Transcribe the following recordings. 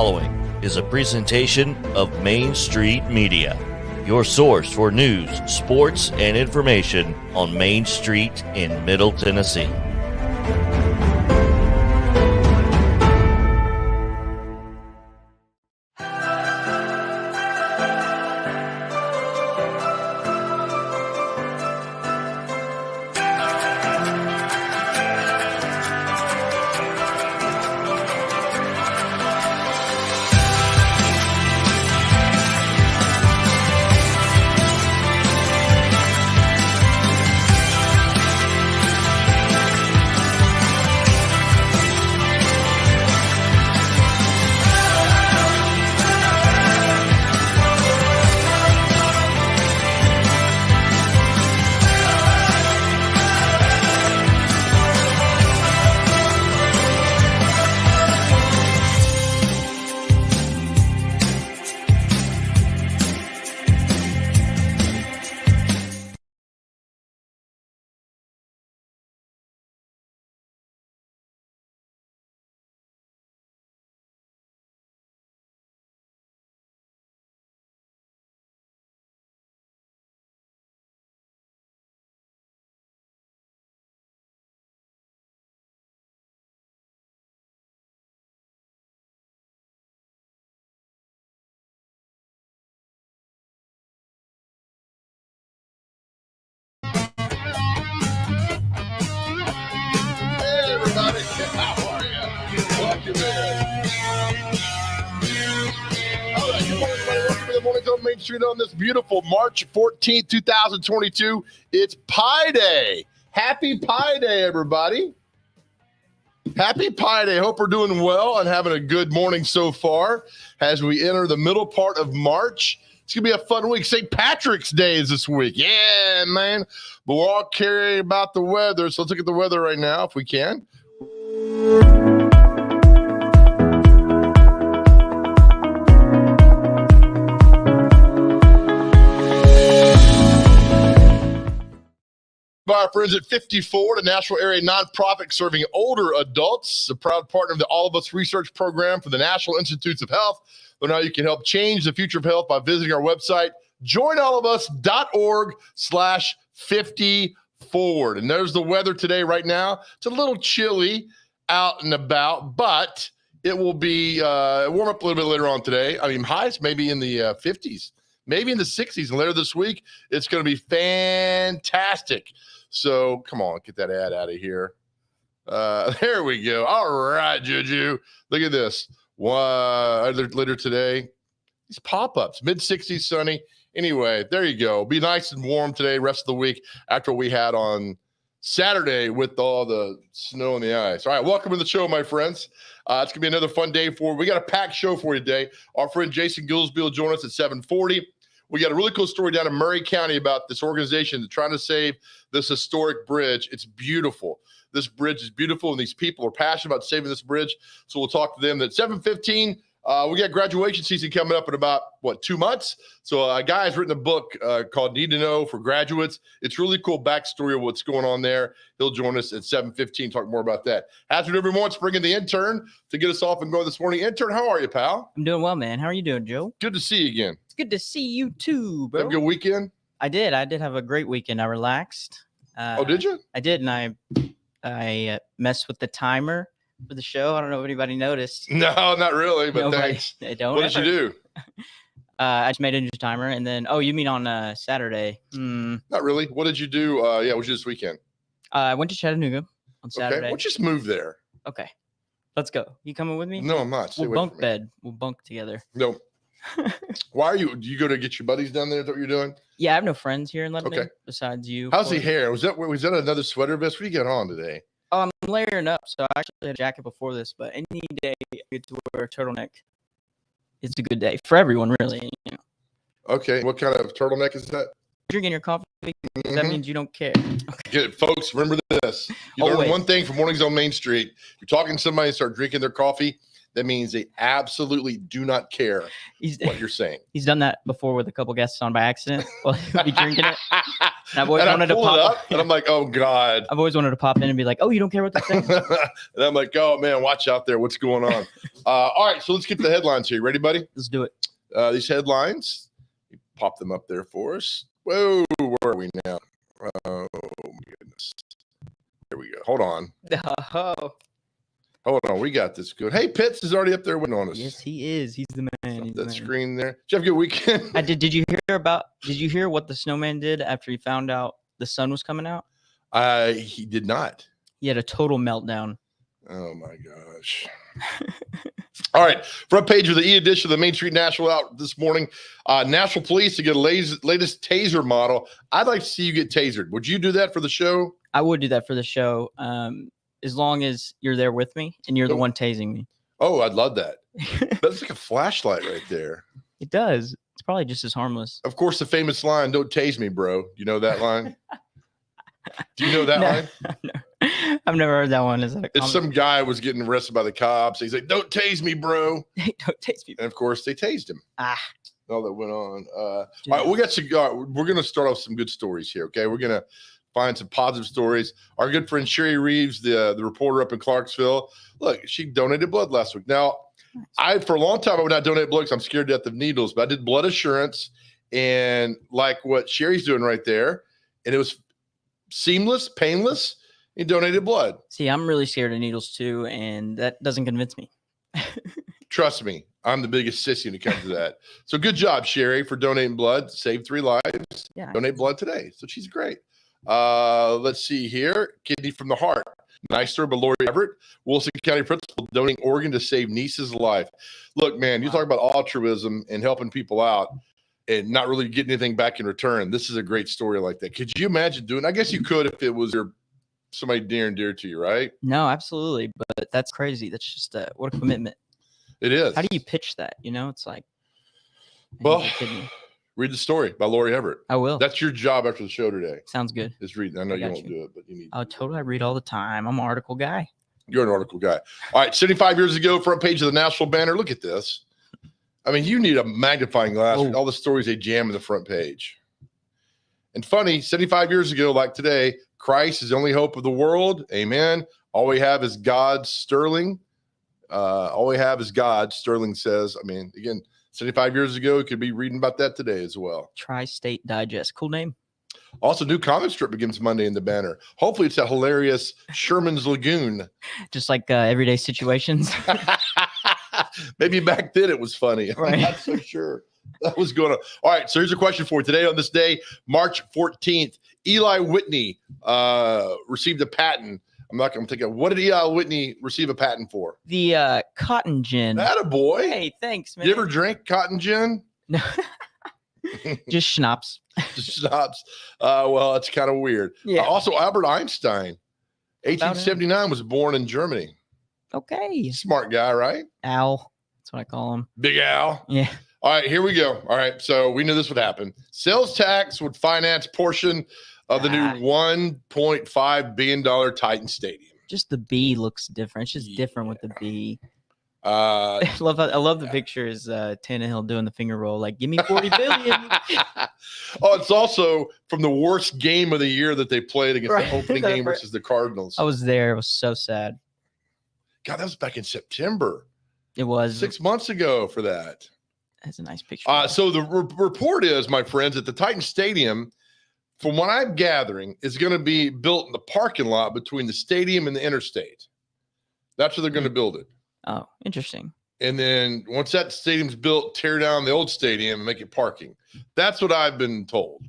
following is a presentation of Main Street Media, your source for news, sports, and information on Main Street in Middle Tennessee. How are you? Welcome in. All right, good morning, everybody. Welcome to the Mornings on Main Street on this beautiful March 14th, 2022. It's Pi Day. Happy Pi Day, everybody. Happy Pi Day. Hope we're doing well and having a good morning so far as we enter the middle part of March. It's going to be a fun week. St. Patrick's Day is this week. Yeah, man. But we're all caring about the weather, so let's look at the weather right now if we can. Our friends at 54, the national area nonprofit serving older adults, a proud partner of the All of Us research program for the National Institutes of Health. Learn how you can help change the future of health by visiting our website, joinallofus.org/50forward. And there's the weather today right now. It's a little chilly out and about, but it will be warm up a little bit later on today. I mean, highs maybe in the 50s, maybe in the 60s. And later this week, it's going to be fantastic. So come on, get that ad out of here. There we go. All right, Juju. Look at this. Later today, these pop-ups, mid-60s, sunny. Anyway, there you go. Be nice and warm today, rest of the week, after what we had on Saturday with all the snow and the ice. All right, welcome to the show, my friends. It's going to be another fun day for you. We got a packed show for you today. Our friend Jason Gooooooseby will join us at 7:40. We got a really cool story down in Murray County about this organization trying to save this historic bridge. It's beautiful. This bridge is beautiful, and these people are passionate about saving this bridge. So we'll talk to them at 7:15. We got graduation season coming up in about, 2 months? So a guy has written a book called Need to Know for Graduates. It's really cool backstory of what's going on there. He'll join us at 7:15, talk more about that. As we do every morning, let's bring in the intern to get us off and going this morning. Intern, how are you, pal? I'm doing well, man. How are you doing, Joe? Good to see you again. It's good to see you too, bro. Have a good weekend? I did have a great weekend. I relaxed. Did you? I did, and I messed with the timer for the show. I don't know if anybody noticed. No, not really, but thanks. They don't. What did you do? I just made a new timer, and then you mean on Saturday? Not really. What did you do? What did you do this weekend? I went to Chattanooga on Saturday. Okay, we'll just move there. Okay, let's go. You coming with me? No, I'm not. We'll bunk bed. We'll bunk together. No. Why are you? Do you go to get your buddies down there? Is that what you're doing? Yeah, I have no friends here in Lebanon besides you. How's the hair? Was that another sweater vest? What do you got on today? Oh, I'm layering up, so I actually had a jacket before this, but any day I get to wear a turtleneck, it's a good day for everyone, really. You know. Okay, what kind of turtleneck is that? Drinking your coffee, that means you don't care. Okay. Get it, folks. Remember this. You learn one thing from Mornings on Main Street. You're talking to somebody and start drinking their coffee. That means they absolutely do not care what you're saying. He's done that before with a couple guests on by accident while he'll be drinking it. I've always and I wanted to pull it pop up, and I'm like, oh God. I've always wanted to pop in and be like, oh, you don't care what they're saying? And I'm like, oh man, watch out there. What's going on? All right, so let's get to the headlines here. Ready, buddy? Let's do it. These headlines, pop them up there for us. Whoa, where are we now? Oh my goodness. There we go. Hold on. Oh. Hold on. We got this good. Hey, Pitts is already up there waiting on us. Yes, he is. He's the man. He's the That man. screen there. Did you have a good weekend? I did. Did you hear what the snowman did after he found out the sun was coming out? He did not. He had a total meltdown. Oh my gosh. All right. Front page of the e-edition of the Main Street Nashville out this morning. Nashville Police to get a latest taser model. I'd like to see you get tasered. Would you do that for the show? I would do that for the show. As long as you're there with me and you're the one tasing me. Oh, I'd love that. That's like a flashlight right there. It does. It's probably just as harmless. Of course, the famous line, "Don't tase me, bro." You know that line? Do you know that line? No, I've never heard that one. Is that a It's some guy was getting arrested by the cops. He's like, "Don't tase me, bro." Don't taste me. And of course, they tased him. All that went on. All Dude. right, we got we're going to start off some good stories here. Okay, we're going to find some positive stories. Our good friend Sherry Reeves, the reporter up in Clarksville. Look, she donated blood last week. Now, for a long time I would not donate blood because I'm scared to death of needles, but I did blood assurance, and like what Sherry's doing right there, and it was seamless, painless. He donated blood. See, I'm really scared of needles too, and that doesn't convince me. Trust me, I'm the biggest sissy when it comes to that. So good job, Sherry, for donating blood. Saved 3 lives. Yeah. Donate blood today. So she's great. Let's see here. Kidney from the heart. Nice story by Lori Everett, Wilson County principal, donating organ to save niece's life. Look, man, you talk about altruism and helping people out and not really getting anything back in return. This is a great story like that. Could you imagine doing? I guess you could if it was somebody near and dear to you, right? No, absolutely. But that's crazy. That's just what a commitment. It is. How do you pitch that? You know, it's like, well, read the story by Lori Everett. I will. That's your job after the show today. Sounds good. Is reading. I know you won't do it, but you need. Oh, totally. I read all the time. I'm an article guy. You're an article guy. All right, 75 years ago, front page of the Nashville Banner. Look at this. I mean, you need a magnifying glass for all the stories they jam in the front page. And funny, 75 years ago, like today, Christ is the only hope of the world. Amen. All we have is God, Sterling. All we have is God, Sterling says. I mean, again, 75 years ago, you could be reading about that today as well. Tri-State Digest. Cool name. Also, new comic strip begins Monday in the Banner. Hopefully, it's that hilarious Sherman's Lagoon. Just like everyday situations. Maybe back then it was funny. Right. I'm not so sure. That was going on. All right, so here's a question for you. Today on this day, March 14th, Eli Whitney received a patent. I'm not going to take it. What did Eli Whitney receive a patent for? The cotton gin. Attaboy. Hey, thanks, man. You ever drink cotton gin? No. Just schnapps. Just schnapps. Well, it's kind of weird. Yeah. Also, Albert Einstein, 1879, was born in Germany. Okay. Smart guy, right? Al. That's what I call him. Big Al. Yeah. All right, here we go. All right, so we knew this would happen. Sales tax would finance portion of the new $1.5 billion Titan Stadium. Just the B looks different. It's just different with the B. I love the pictures. Tannehill doing the finger roll, like, give me 40 billion. Oh, it's also from the worst game of the year that they played against the opening game versus the Cardinals. I was there. It was so sad. God, that was back in September. It was 6 months ago for that. That's a nice picture. So the report is, my friends, that the Titan Stadium, from what I'm gathering, is going to be built in the parking lot between the stadium and the interstate. That's where they're going to build it. Oh, interesting. And then once that stadium's built, tear down the old stadium and make it parking. That's what I've been told.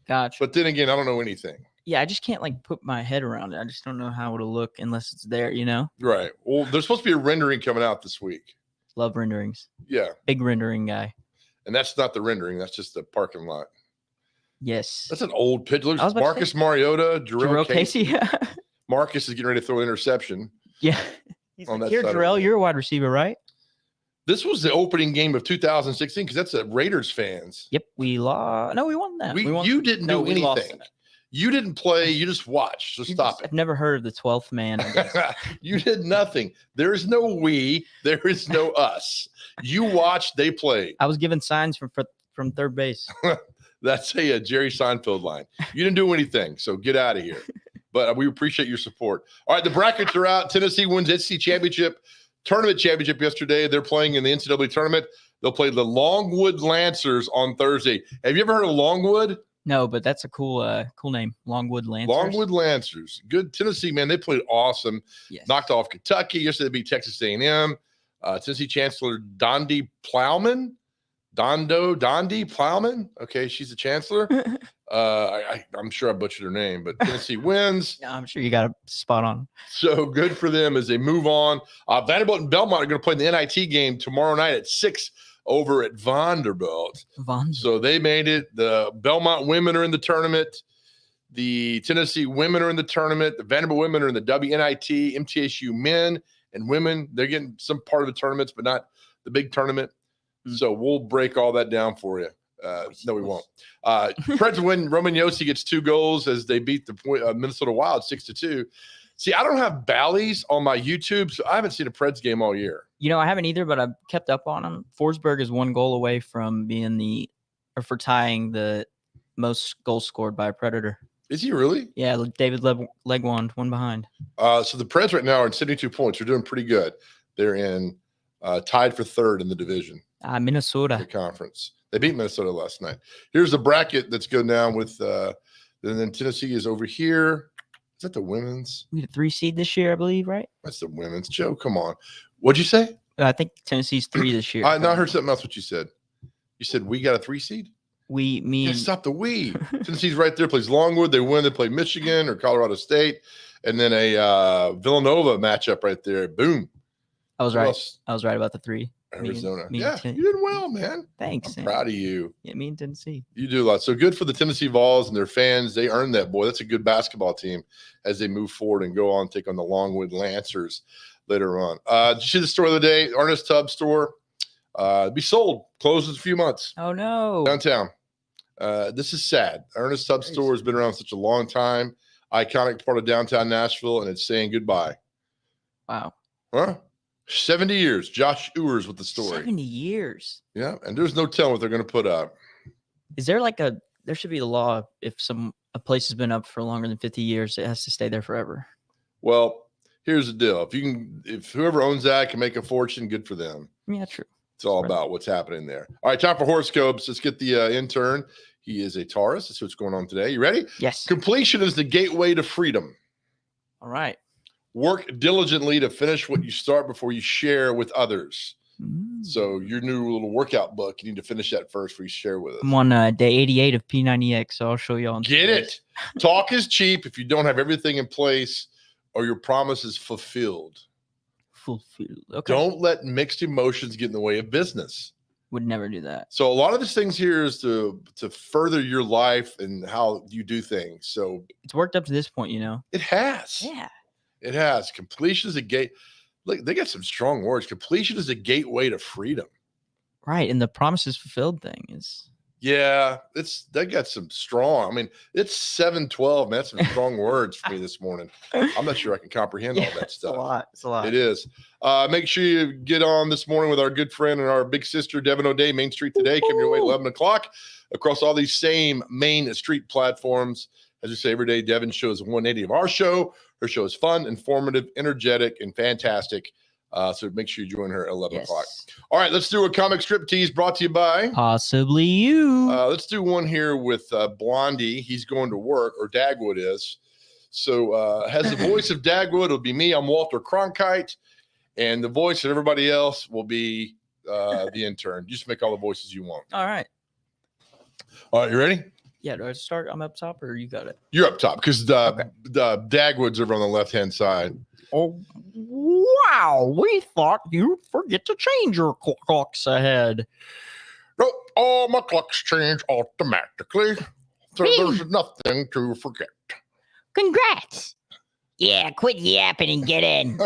Gotcha. But then again, I don't know anything. Yeah, I just can't put my head around it. I just don't know how it'll look unless it's there, you know? Right. Well, there's supposed to be a rendering coming out this week. Love renderings. Yeah. Big rendering guy. And that's not the rendering. That's just the parking lot. Yes. That's an old pitch. Look, Marcus Mariota, Jarrell Casey. Marcus is getting ready to throw an interception. Yeah. He's like, here, Jarrell, you're a wide receiver, right? This was the opening game of 2016 because that's the Raiders fans. Yep. We lost. No, we won that. You didn't do anything. You didn't play. You just watched. So stop it. I've never heard of the 12th man. I guess. You did nothing. There is no we. There is no us. You watched. They played. I was given signs from third base. That's a Jerry Seinfeld line. You didn't do anything, so get out of here. But we appreciate your support. All right, the brackets are out. Tennessee wins NCAA tournament championship yesterday. They're playing in the NCAA tournament. They'll play the Longwood Lancers on Thursday. Have you ever heard of Longwood? No, but that's a cool name. Longwood Lancers. Longwood Lancers. Good. Tennessee, man, they played awesome. Yes. Knocked off Kentucky. Yesterday they beat Texas A&M. Tennessee Chancellor Dondi Plowman. Okay, she's the chancellor. I'm sure I butchered her name, but Tennessee wins. No, I'm sure you got a spot on. So good for them as they move on. Vanderbilt and Belmont are going to play in the NIT game tomorrow night at 6 over at Vanderbilt. So they made it. The Belmont women are in the tournament. The Tennessee women are in the tournament. The Vanderbilt women are in the WNIT. MTSU men and women, they're getting some part of the tournaments, but not the big tournament. So we'll break all that down for you. No, we won't. Preds win. Roman Yossi gets 2 goals as they beat the Minnesota Wild 6-2. See, I don't have Bally's on my YouTube, so I haven't seen a Preds game all year. You know, I haven't either, but I've kept up on them. Forsberg is 1 goal away from being for tying the most goals scored by a Predator. Is he really? Yeah, David Legwand, 1 behind. So the Preds right now are in 72 points. They're doing pretty good. They're in tied for 3rd in the division. Minnesota. The conference. They beat Minnesota last night. Here's the bracket that's going down with and then Tennessee is over here. Is that the women's? We had a 3 seed this year, I believe, right? That's the women's. Joe, come on. What'd you say? I think Tennessee's 3 this year. I heard something else what you said. You said we got a 3 seed? Stop the we. Tennessee's right there, plays Longwood. They win. They play Michigan or Colorado State. And then a Villanova matchup right there. Boom. I was right. I was right about the 3. Arizona. Me and you did well, man. Thanks. I'm proud of you. Yeah, me and Tennessee. You do a lot. So good for the Tennessee Vols and their fans. They earned that, boy. That's a good basketball team as they move forward and go on take on the Longwood Lancers later on. Did you see the story of the day? Ernest Tubb store. Be sold. Closes a few months. Oh, no. Downtown. This is sad. Ernest Tubb store has been around such a long time. Iconic part of downtown Nashville, and it's saying goodbye. Wow. Huh? 70 years. Josh Ewers with the story. 70 years. Yeah, and there's no telling what they're going to put up. Is there there should be a law if a place has been up for longer than 50 years, it has to stay there forever. Well, here's the deal. If whoever owns that can make a fortune, good for them. Yeah, true. It's all about what's happening there. All right, time for horoscopes. Let's get the intern. He is a Taurus. That's what's going on today. You ready? Yes. Completion is the gateway to freedom. All right. Work diligently to finish what you start before you share with others. Mm. So your new little workout book, you need to finish that first before you share with us. I'm on day 88 of P90X, so I'll show you on. Get it. Talk is cheap if you don't have everything in place or your promise is fulfilled. Okay. Don't let mixed emotions get in the way of business. Would never do that. So a lot of these things here is to further your life and how you do things. So it's worked up to this point, It has. Yeah. It has. Completion is a gate. Look, they got some strong words. Completion is a gateway to freedom. Right. And the promises fulfilled thing is. Yeah, they got some strong. I mean, it's 7:12, man. That's some strong words for me this morning. I'm not sure I can comprehend all that stuff. It's a lot. It is. Make sure you get on this morning with our good friend and our big sister, Devin O'Day, Main Street Today. Coming your way at 11 o'clock across all these same Main Street platforms. As we say every day, Devin shows 180 of our show. Her show is fun, informative, energetic, and fantastic. So make sure you join her at 11 o'clock. All right, let's do a comic strip tease brought to you by Possibly You. Let's do one here with Blondie. He's going to work, or Dagwood is. So has the voice of Dagwood. It'll be me. I'm Walter Cronkite. And the voice of everybody else will be the intern. Just make all the voices you want. All right. All right, you ready? Yeah, do I start? I'm up top, or you got it? You're up top because the Dagwood's over on the left-hand side. Oh, wow. We thought you'd forget to change your clocks ahead. Nope, all my clocks change automatically. So there's nothing to forget. Congrats. Yeah, quit yapping and get in.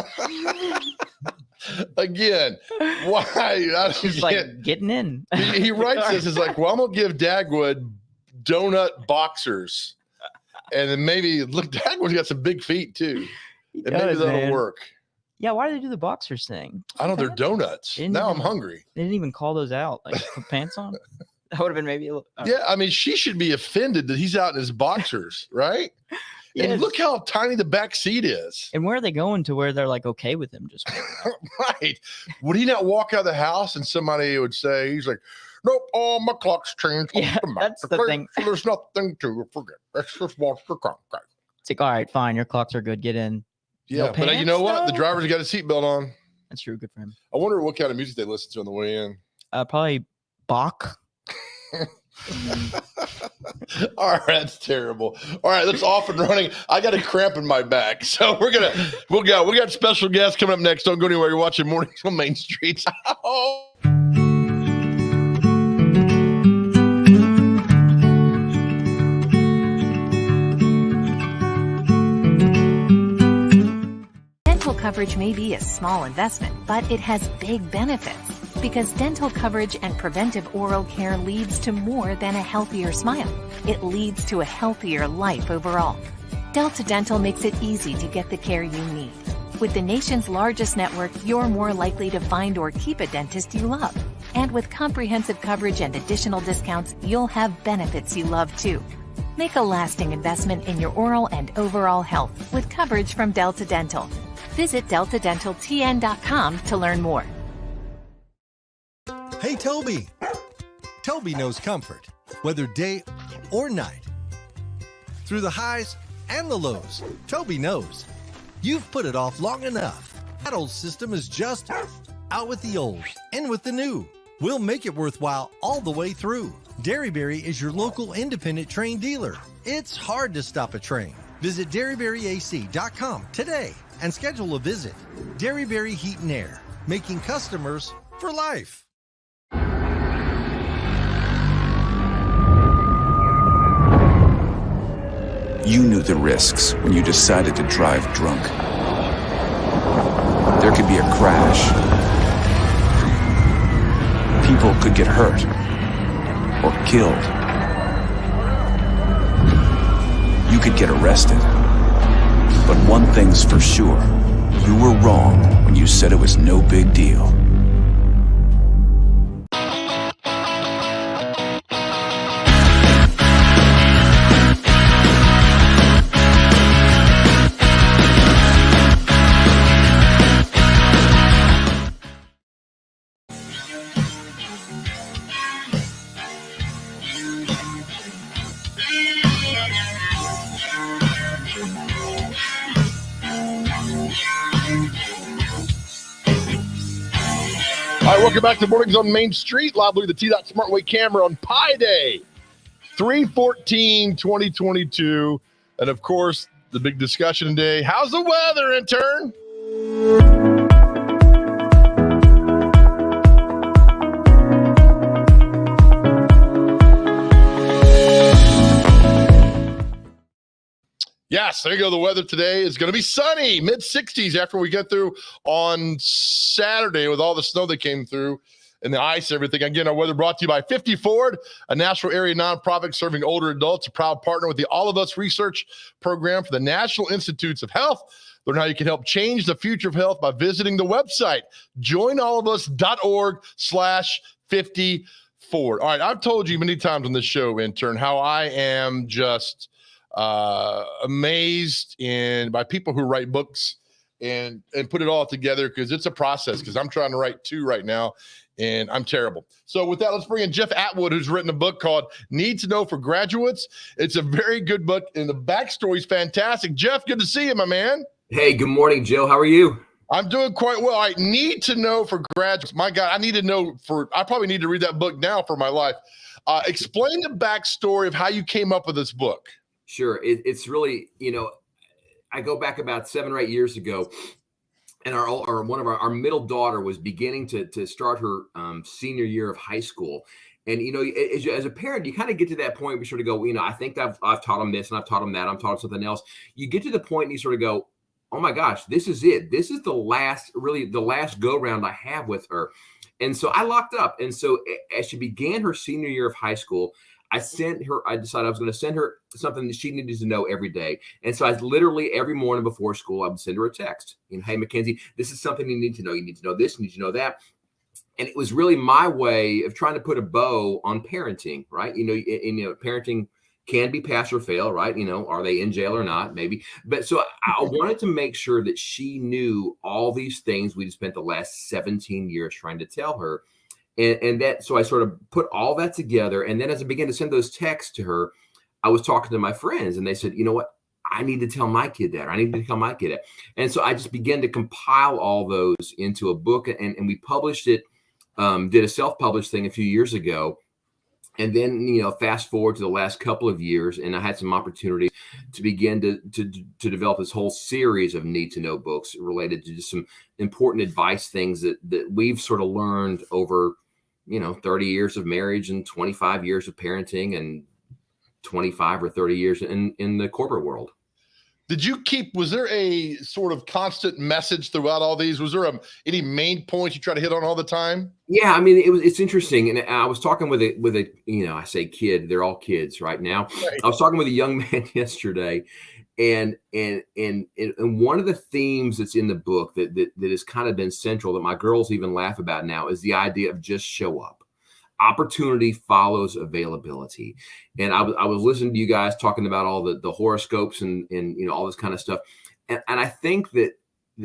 Again, why? He's like getting in. He writes this. It's like, well, I'm going to give Dagwood donut boxers. And then maybe, look, Dagwood's got some big feet too. And maybe that'll work. Yeah, why do they do the boxers thing? I don't know. They're donuts. Now I'm hungry. They didn't even call those out. Like, put pants on? That would have been maybe a little. Yeah, I mean, she should be offended that he's out in his boxers, right? Yes. And look how tiny the back seat is. And where are they going to where they're like okay with him just Right. Would he not walk out of the house and somebody would say, he's like, nope, my clock's changed. Yeah, that's the thing. So there's nothing to forget. Let's just walk the clock. It's like, all right, fine, your clocks are good. Get in. Yeah, No but you know pants, what? The though? driver's got a seatbelt on. That's true. Good for him. I wonder what kind of music they listen to on the way in. Probably Bach. All right, that's terrible. All right, let's off and running. I got a cramp in my back, so we got special guests coming up next. Don't go anywhere. You're watching Mornings on Main Street. Dental coverage may be a small investment, but it has big benefits. Because dental coverage and preventive oral care leads to more than a healthier smile. It leads to a healthier life overall. Delta Dental makes it easy to get the care you need. With the nation's largest network, you're more likely to find or keep a dentist you love. And with comprehensive coverage and additional discounts, you'll have benefits you love too. Make a lasting investment in your oral and overall health with coverage from Delta Dental. Visit deltadentaltn.com to learn more. Hey, Toby. Toby knows comfort, whether day or night. Through the highs and the lows, Toby knows. You've put it off long enough. That old system is just out with the old, in with the new. We'll make it worthwhile all the way through. Derryberry is your local independent train dealer. It's hard to stop a train. Visit DerryberryAC.com today and schedule a visit. Derryberry Heat and Air, making customers for life. You knew the risks when you decided to drive drunk. There could be a crash. People could get hurt or killed. You could get arrested. But one thing's for sure, you were wrong when you said it was no big deal. All right, welcome back to Mornings on Main Street. Live with the T-Dot Smartway camera on Pi Day, 3/14/2022. And, of course, the big discussion today, how's the weather, intern? Yes, there you go. The weather today is going to be sunny, mid-60s after we get through on Saturday with all the snow that came through and the ice and everything. Again, our weather brought to you by 50 Ford, a Nashville area nonprofit serving older adults, a proud partner with the All of Us Research Program for the National Institutes of Health. Learn how you can help change the future of health by visiting the website, joinallofus.org/50 Ford. All right, I've told you many times on this show, intern, how I am just amazed by people who write books and put it all together, because it's a process, because I'm trying to write 2 right now and I'm terrible. So with that, let's bring in Jeff Atwood, who's written a book called Need to Know for Graduates. It's a very good book and the backstory is fantastic. Jeff, good to see you, my man. Hey, good morning, Joe. How are you? I'm doing quite well. I need to know for graduates. My God, I probably need to read that book now for my life. Explain the backstory of how you came up with this book. Sure. It's really, I go back about 7 or 8 years ago, and our middle daughter was beginning to start her senior year of high school. And, as a parent, you kind of get to that point where you sort of go, I think I've taught them this and I've taught them that. I'm taught them something else. You get to the point and you sort of go, oh my gosh, this is it. This is the last go round I have with her. And so I locked up. And so as she began her senior year of high school, I decided I was going to send her something that she needed to know every day. And so I literally every morning before school, I would send her a text. Hey, Mackenzie, this is something you need to know. You need to know this, you need to know that. And it was really my way of trying to put a bow on parenting, right? Parenting can be pass or fail, right? Are they in jail or not? Maybe. But so I wanted to make sure that she knew all these things we'd spent the last 17 years trying to tell her. So I sort of put all that together. And then as I began to send those texts to her, I was talking to my friends and they said, you know what? I need to tell my kid that. I need to tell my kid that. And so I just began to compile all those into a book, and we published it, did a self-published thing a few years ago. And then, fast forward to the last couple of years, and I had some opportunity to begin to develop this whole series of need to know books related to just some important advice things that we've sort of learned over, 30 years of marriage and 25 years of parenting and 25 or 30 years in the corporate world. Was there a sort of constant message throughout all these? Was there any main points you try to hit on all the time? Yeah, I mean, it's interesting. And I was talking with a, I say kid, they're all kids right now. Right. I was talking with a young man yesterday, and one of the themes that's in the book that has kind of been central, that my girls even laugh about now, is the idea of just show up. Opportunity follows availability. And I was listening to you guys talking about all the horoscopes and all this kind of stuff. And I think that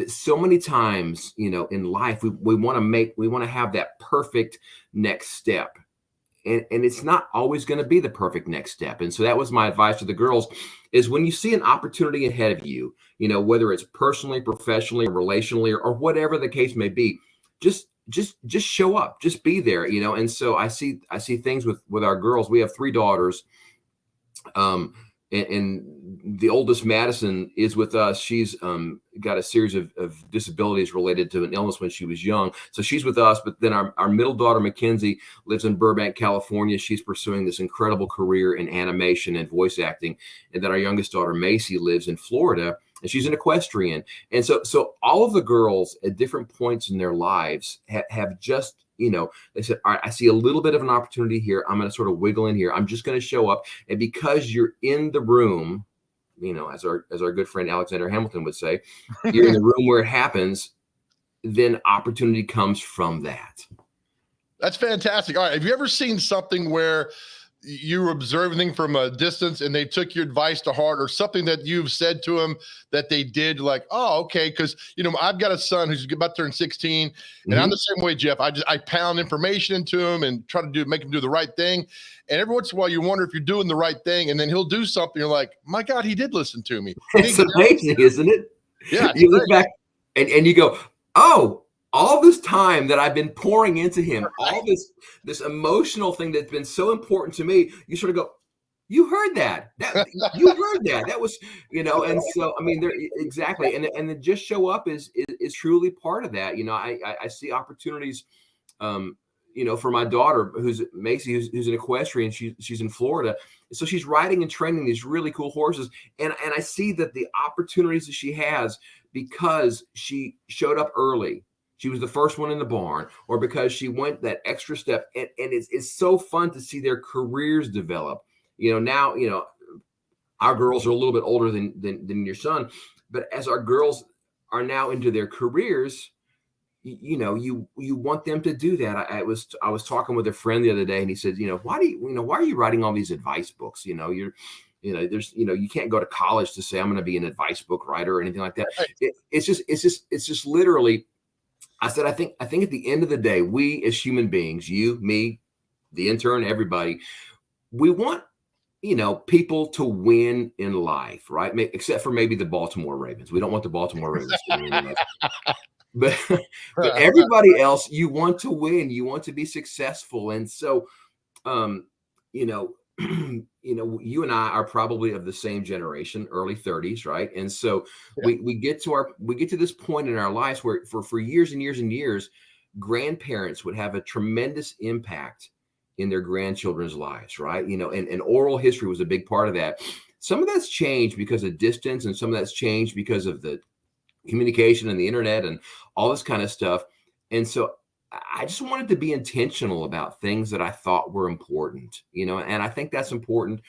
so many times, in life, we want to have that perfect next step. And it's not always going to be the perfect next step. And so that was my advice to the girls, is when you see an opportunity ahead of you, whether it's personally, professionally, relationally, or whatever the case may be, just show up, just be there, And so I see things with our girls. We have 3 daughters. And the oldest, Madison, is with us. She's got a series of disabilities related to an illness when she was young. So she's with us. But then our middle daughter, Mackenzie, lives in Burbank, California. She's pursuing this incredible career in animation and voice acting. And then our youngest daughter, Macy, lives in Florida, and she's an equestrian. And so all of the girls at different points in their lives have just, they said, all right, I see a little bit of an opportunity here. I'm going to sort of wiggle in here. I'm just going to show up. And because you're in the room, as our good friend Alexander Hamilton would say, you're in the room where it happens, then opportunity comes from that. That's fantastic. All right. Have you ever seen something where you were observing from a distance and they took your advice to heart, or something that you've said to them that they did, like, oh, okay. Cause I've got a son who's about to turn 16, and I'm the same way, Jeff. I pound information into him and try to make him do the right thing. And every once in a while you wonder if you're doing the right thing, and then he'll do something. You're like, my God, he did listen to me. It's amazing, isn't it? Yeah. You look back and you go, oh, all this time that I've been pouring into him, all this emotional thing that's been so important to me, you sort of go, you heard that. You heard that. That was, and so, I mean, exactly. And then just show up is truly part of that. I see opportunities, for my daughter, who's Macy, who's an equestrian. She's in Florida. So she's riding and training these really cool horses. And I see that the opportunities that she has, because she showed up early. She was the first one in the barn, or because she went that extra step. And it's so fun to see their careers develop. Now, our girls are a little bit older than your son, but as our girls are now into their careers, you want them to do that. I was talking with a friend the other day, and he said, why are you writing all these advice books? You can't go to college to say I'm going to be an advice book writer or anything like that. It's just literally, I said, I think at the end of the day, we as human beings, you, me, the intern, everybody, we want, people to win in life, right? Except for maybe the Baltimore Ravens. We don't want the Baltimore Ravens to win in life. But everybody else, you want to win, you want to be successful. And so, you and I are probably of the same generation, early 30s, right? And so we get to this point in our lives where for years and years and years, grandparents would have a tremendous impact in their grandchildren's lives, right? And oral history was a big part of that. Some of that's changed because of distance, and some of that's changed because of the communication and the internet and all this kind of stuff. And so I just wanted to be intentional about things that I thought were important, and I think that's important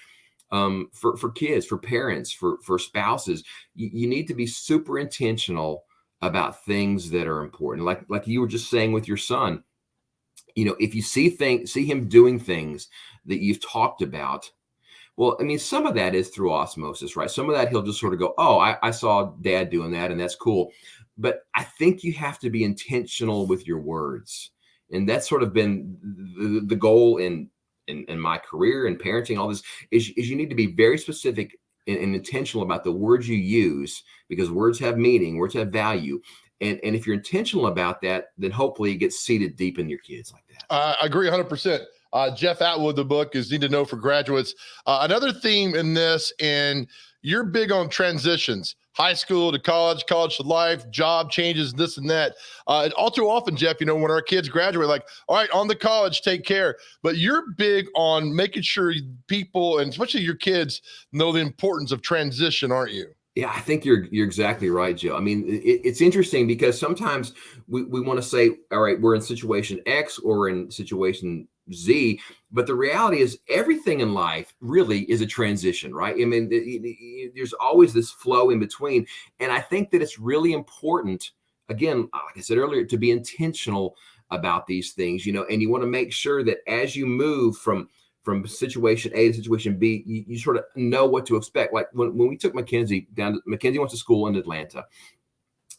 for kids, for parents, for spouses. You need to be super intentional about things that are important. Like you were just saying with your son, if you see him doing things that you've talked about, well, I mean, some of that is through osmosis, right? Some of that he'll just sort of go, oh, I saw dad doing that and that's cool. But I think you have to be intentional with your words. And that's sort of been the goal in my career and parenting, all this is you need to be very specific and intentional about the words you use, because words have meaning, words have value. And if you're intentional about that, then hopefully it gets seeded deep in your kids like that. I agree 100%. Jeff Atwood, the book is Need to Know for Graduates. Another theme in this, and you're big on transitions, high school to college, college to life, job changes, this and that. All too often, Jeff, when our kids graduate, like, all right, on to college, take care. But you're big on making sure people, and especially your kids, know the importance of transition, aren't you? Yeah, I think you're exactly right, Joe. I mean, it's interesting because sometimes we want to say, all right, we're in situation X or in situation Z, but the reality is everything in life really is a transition, right? I mean, there's always this flow in between. And I think that it's really important, again, like I said earlier, to be intentional about these things, and you want to make sure that as you move from situation A to situation B, you sort of know what to expect. Like when we took Mackenzie Mackenzie went to school in Atlanta.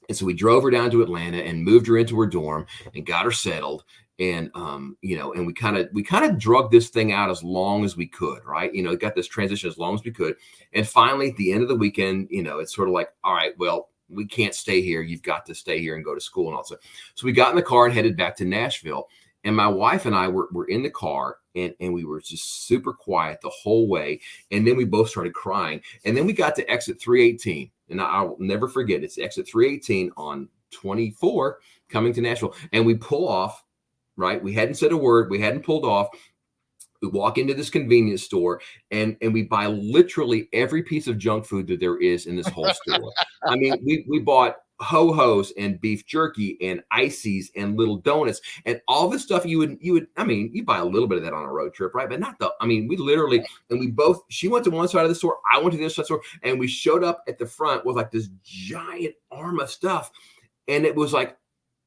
And so we drove her down to Atlanta and moved her into her dorm and got her settled. And, and we kind of drug this thing out as long as we could, right? Got this transition as long as we could. And finally, at the end of the weekend, it's sort of like, all right, well, we can't stay here. You've got to stay here and go to school and all that. So we got in the car and headed back to Nashville. And my wife and I were in the car and we were just super quiet the whole way. And then we both started crying. And then we got to exit 318. And I'll never forget, it's exit 318 on 24 coming to Nashville. And we pull off, right? We hadn't said a word. We hadn't pulled off. We walk into this convenience store and we buy literally every piece of junk food that there is in this whole store. I mean, we bought ho-hos and beef jerky and ices and little donuts and all this stuff you buy a little bit of that on a road trip, right? But we literally, and she went to one side of the store, I went to the other side of the store, and we showed up at the front with like this giant arm of stuff. And it was like,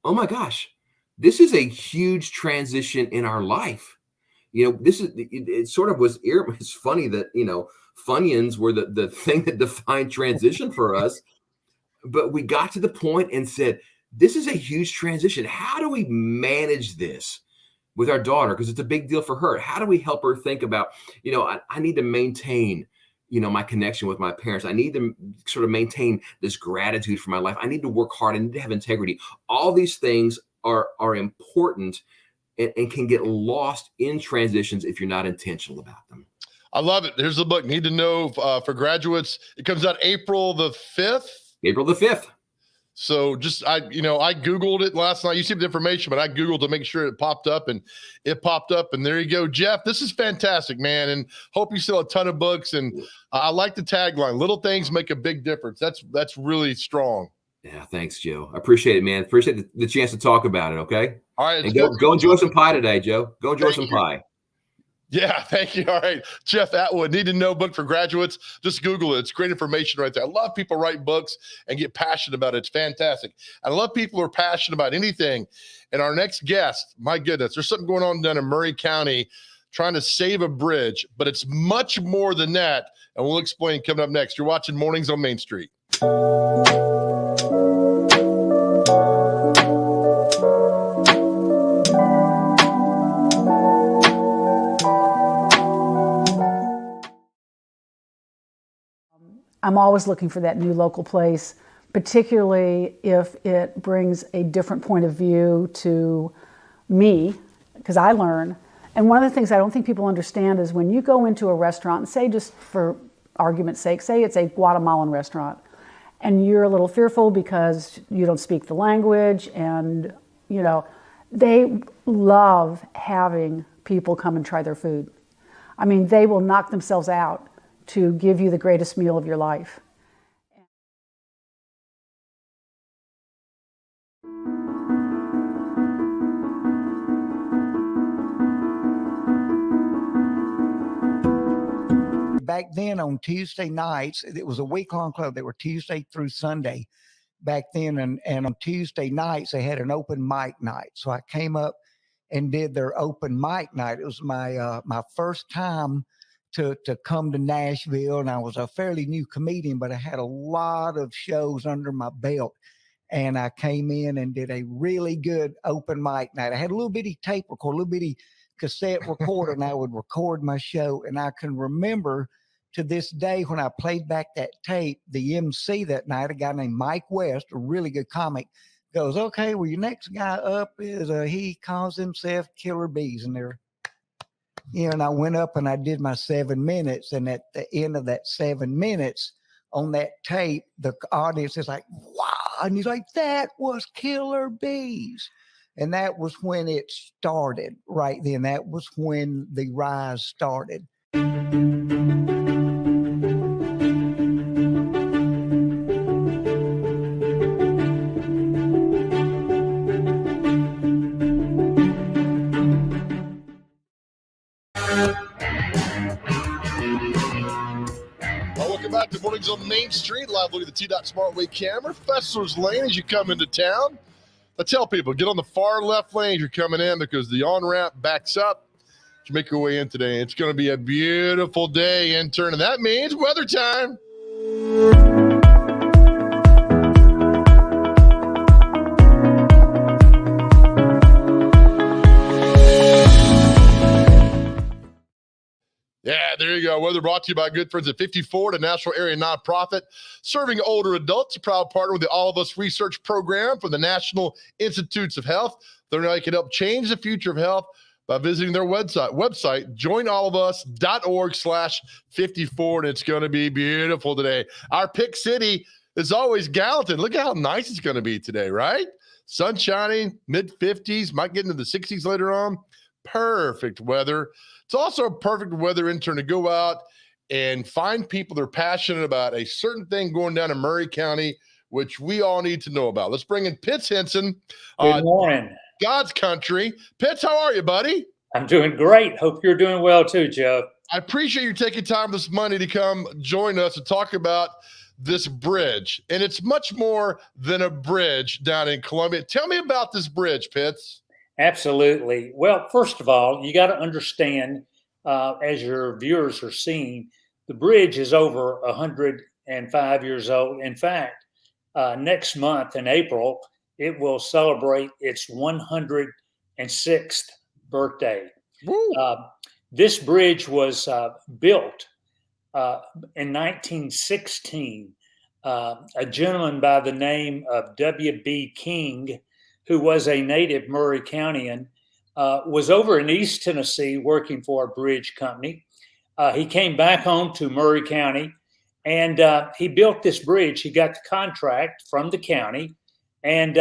oh my gosh, this is a huge transition in our life. It sort of was, it's funny that, Funyuns were the thing that defined transition for us. But we got to the point and said, this is a huge transition. How do we manage this with our daughter? Because it's a big deal for her. How do we help her think about, I need to maintain, my connection with my parents. I need to sort of maintain this gratitude for my life. I need to work hard. I need to have integrity. All these things are important and can get lost in transitions if you're not intentional about them. I love it. Here's the book, Need to Know for Graduates. It comes out April the 5th. April the 5th. So I Googled it last night. You see the information, but I Googled to make sure it popped up, and it popped up. And there you go, Jeff. This is fantastic, man. And hope you sell a ton of books. And I like the tagline, little things make a big difference. That's really strong. Yeah. Thanks, Joe. I appreciate it, man. Appreciate the chance to talk about it. Okay. All right. And go enjoy some pie today, Joe. Go enjoy some pie. Yeah, thank you. All right. Jeff Atwood, Need to Know book for graduates. Just Google it. It's great information right there. I love people write books and get passionate about it. It's fantastic. I love people who are passionate about anything. And our next guest, my goodness, there's something going on down in Murray County trying to save a bridge, but it's much more than that. And we'll explain coming up next. You're watching Mornings on Main Street. I'm always looking for that new local place, particularly if it brings a different point of view to me, because I learn. And one of the things I don't think people understand is when you go into a restaurant, and say just for argument's sake, say it's a Guatemalan restaurant, and you're a little fearful because you don't speak the language, and they love having people come and try their food. I mean, they will knock themselves out to give you the greatest meal of your life. Back then on Tuesday nights, it was a week-long club. They were Tuesday through Sunday back then. And on Tuesday nights, they had an open mic night. So I came up and did their open mic night. It was my my first time to come to Nashville, and I was a fairly new comedian, but I had a lot of shows under my belt. And I came in and did a really good open mic night. I had a little bitty tape recorder, a little bitty cassette recorder, and I would record my show. And I can remember to this day when I played back that tape, the MC that night, a guy named Mike West, a really good comic, goes, "Okay, well, your next guy up is he calls himself Killer Bees." And they're, and I went up and I did my 7 minutes. And at the end of that 7 minutes on that tape, the audience is like, "Wow." And he's like, "That was Killer Bees." And that was when it started right then. That was when the rise started. Welcome back to Mornings on Main Street. Live look at the T-Dot Smartway camera. Fessler's Lane as you come into town. I tell people, get on the far left lane as you're coming in because the on-ramp backs up. You make your way in today. It's going to be a beautiful day, intern, and that means weather time. Yeah, there you go. Weather brought to you by good friends at 54, a national area nonprofit serving older adults. A proud partner with the All of Us research program from the National Institutes of Health. They know you can help change the future of health by visiting their website, joinallofus.org/54, and it's going to be beautiful today. Our pick city is always Gallatin. Look how nice it's going to be today, right? Sun shining, mid-50s, might get into the 60s later on. Perfect weather. It's also a perfect weather, intern, to go out and find people that are passionate about a certain thing going down in Murray County, which we all need to know about. Let's bring in Pitts Hinson. Good morning. God's country. Pitts, how are you, buddy? I'm doing great. Hope you're doing well too, Joe. I appreciate you taking time this Monday to come join us and talk about this bridge. And it's much more than a bridge down in Columbia. Tell me about this bridge, Pitts. Absolutely. Well, first of all, you got to understand, as your viewers are seeing, the bridge is over 105 years old. In fact, next month in April, it will celebrate its 106th birthday. This bridge was built in 1916. A gentleman by the name of W.B. King, who was a native Murray Countyan, was over in East Tennessee working for a bridge company. He came back home to Murray County, and he built this bridge. He got the contract from the county, and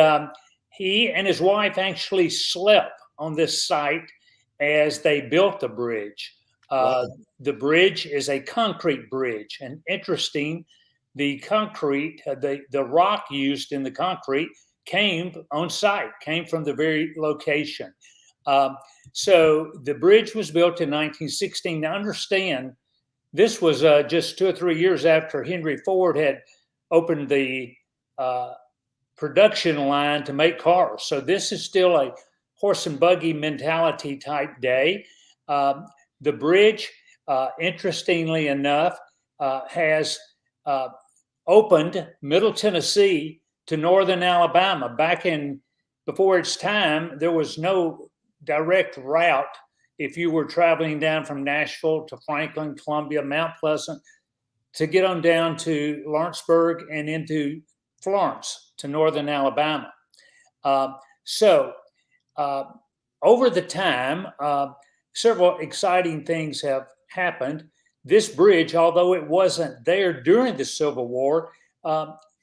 he and his wife actually slept on this site as they built the bridge. The bridge is a concrete bridge, and interesting, the concrete, the rock used in the concrete came on site, came from the very location. So the bridge was built in 1916. Now understand, this was just 2 or 3 years after Henry Ford had opened the production line to make cars. So this is still a horse and buggy mentality type day. The bridge, interestingly enough, has opened Middle Tennessee to northern Alabama. Before its time, there was no direct route if you were traveling down from Nashville to Franklin, Columbia, Mount Pleasant, to get on down to Lawrenceburg and into Florence to northern Alabama. Over the time, several exciting things have happened. This bridge, although it wasn't there during the Civil War,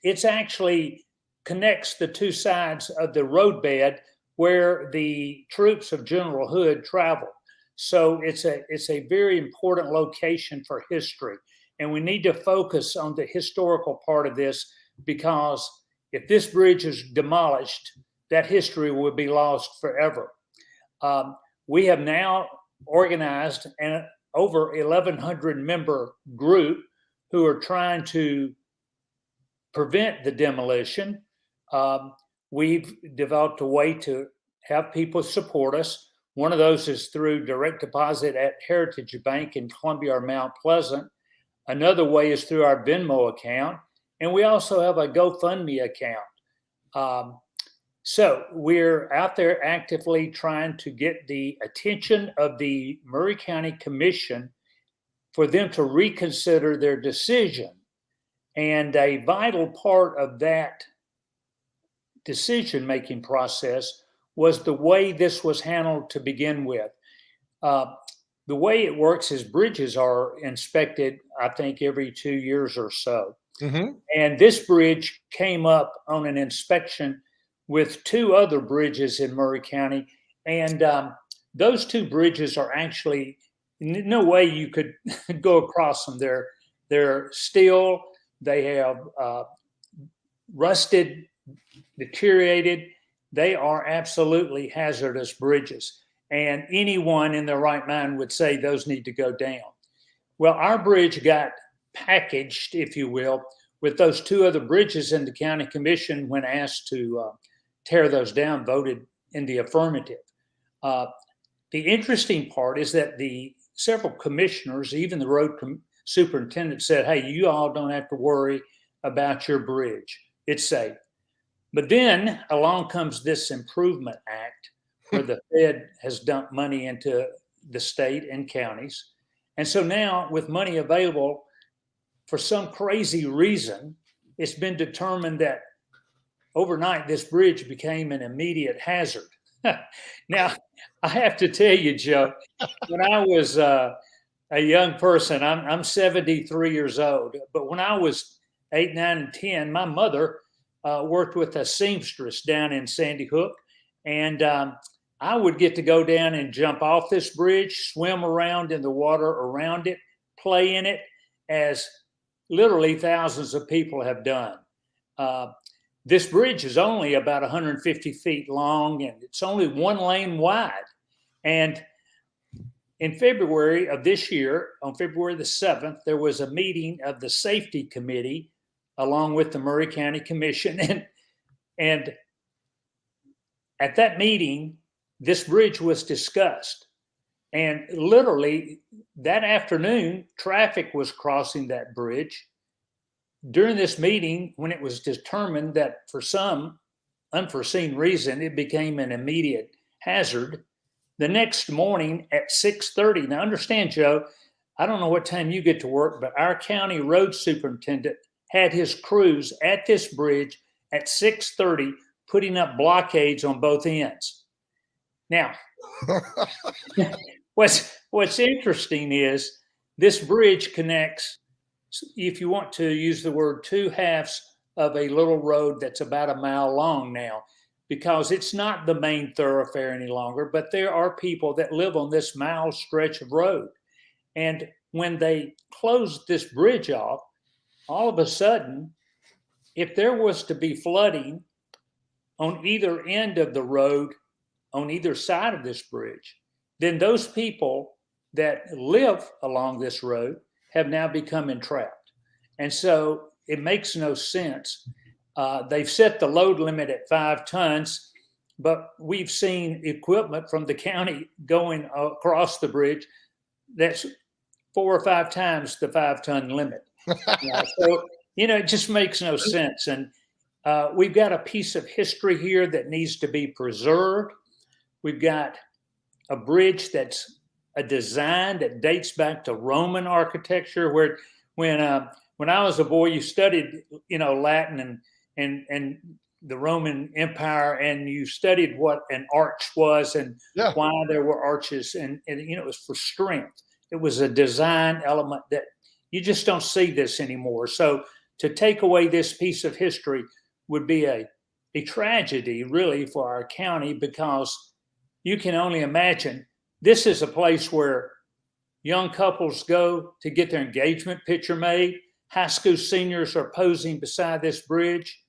it's actually connects the two sides of the roadbed where the troops of General Hood traveled. So it's a very important location for history. And we need to focus on the historical part of this, because if this bridge is demolished, that history will be lost forever. We have now organized an over 1,100 member group who are trying to prevent the demolition. We've developed a way to have people support us. One of those is through direct deposit at Heritage Bank in Columbia or Mount Pleasant. Another way is through our Venmo account. And we also have a GoFundMe account. So we're out there actively trying to get the attention of the Maury County Commission for them to reconsider their decision. And a vital part of that decision-making process was the way this was handled to begin with. The way it works is bridges are inspected, I think, every 2 years or so. Mm-hmm. And this bridge came up on an inspection with 2 other bridges in Maury County. And those 2 bridges are actually, no way you could go across them. They're steel, they have rusted, deteriorated. They are absolutely hazardous bridges. And anyone in their right mind would say those need to go down. Well, our bridge got packaged, if you will, with those 2 other bridges, and the county commission, when asked to tear those down, voted in the affirmative. The interesting part is that the several commissioners, even the road superintendent, said, hey, you all don't have to worry about your bridge. It's safe. But then along comes this Improvement Act, where the Fed has dumped money into the state and counties. And so now, with money available, for some crazy reason, it's been determined that overnight this bridge became an immediate hazard. Now, I have to tell you, Joe, when I was a young person, I'm 73 years old, but when I was 8, 9, and 10, my mother worked with a seamstress down in Sandy Hook, and I would get to go down and jump off this bridge, swim around in the water around it, play in it, as literally thousands of people have done. This bridge is only about 150 feet long, and it's only 1 lane wide. And in February of this year, on February the 7th, there was a meeting of the Safety Committee along with the Maury County Commission. And at that meeting, this bridge was discussed. And literally that afternoon, traffic was crossing that bridge. During this meeting, when it was determined that for some unforeseen reason, it became an immediate hazard, the next morning at 6:30, now understand, Joe, I don't know what time you get to work, but our county road superintendent had his crews at this bridge at 6:30, putting up blockades on both ends. Now, what's interesting is this bridge connects, if you want to use the word, 2 halves of a little road that's about 1 mile long now, because it's not the main thoroughfare any longer, but there are people that live on this mile stretch of road. And when they closed this bridge off, all of a sudden, if there was to be flooding on either end of the road, on either side of this bridge, then those people that live along this road have now become entrapped. And so it makes no sense. They've set the load limit at 5 tons, but we've seen equipment from the county going across the bridge that's 4 or 5 times the 5-ton limit. So, it just makes no sense. And we've got a piece of history here that needs to be preserved. We've got a bridge that's a design that dates back to Roman architecture, where when I was a boy, you studied, Latin and the Roman Empire, and you studied what an arch was and why there were arches, and it was for strength. It was a design element that you just don't see this anymore. So to take away this piece of history would be a tragedy, really, for our county, because you can only imagine this is a place where young couples go to get their engagement picture made. High school seniors are posing beside this bridge.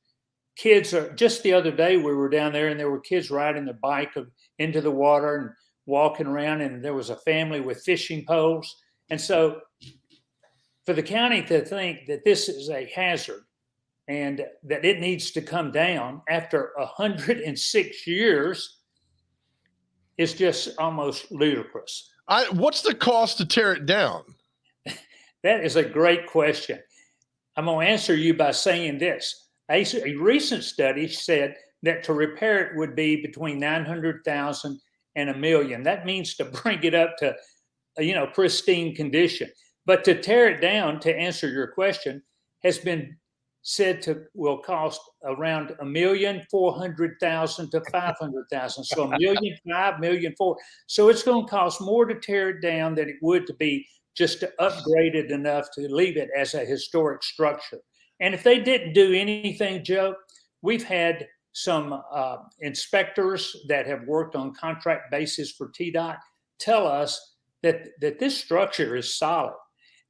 Kids are, just the other day we were down there and there were kids riding their bike into the water and walking around, and there was a family with fishing poles. And so for the county to think that this is a hazard and that it needs to come down after 106 years, is just almost ludicrous. What's the cost to tear it down? That is a great question. I'm going to answer you by saying this. A recent study said that to repair it would be between $900,000 and $1 million. That means to bring it up to, pristine condition. But to tear it down, to answer your question, has been said will cost around $1,400,000 to $500,000. So $1.5 million, $1.4 million. So it's going to cost more to tear it down than it would to be just to upgrade it enough to leave it as a historic structure. And if they didn't do anything, Joe, we've had some inspectors that have worked on contract basis for TDOT tell us that this structure is solid.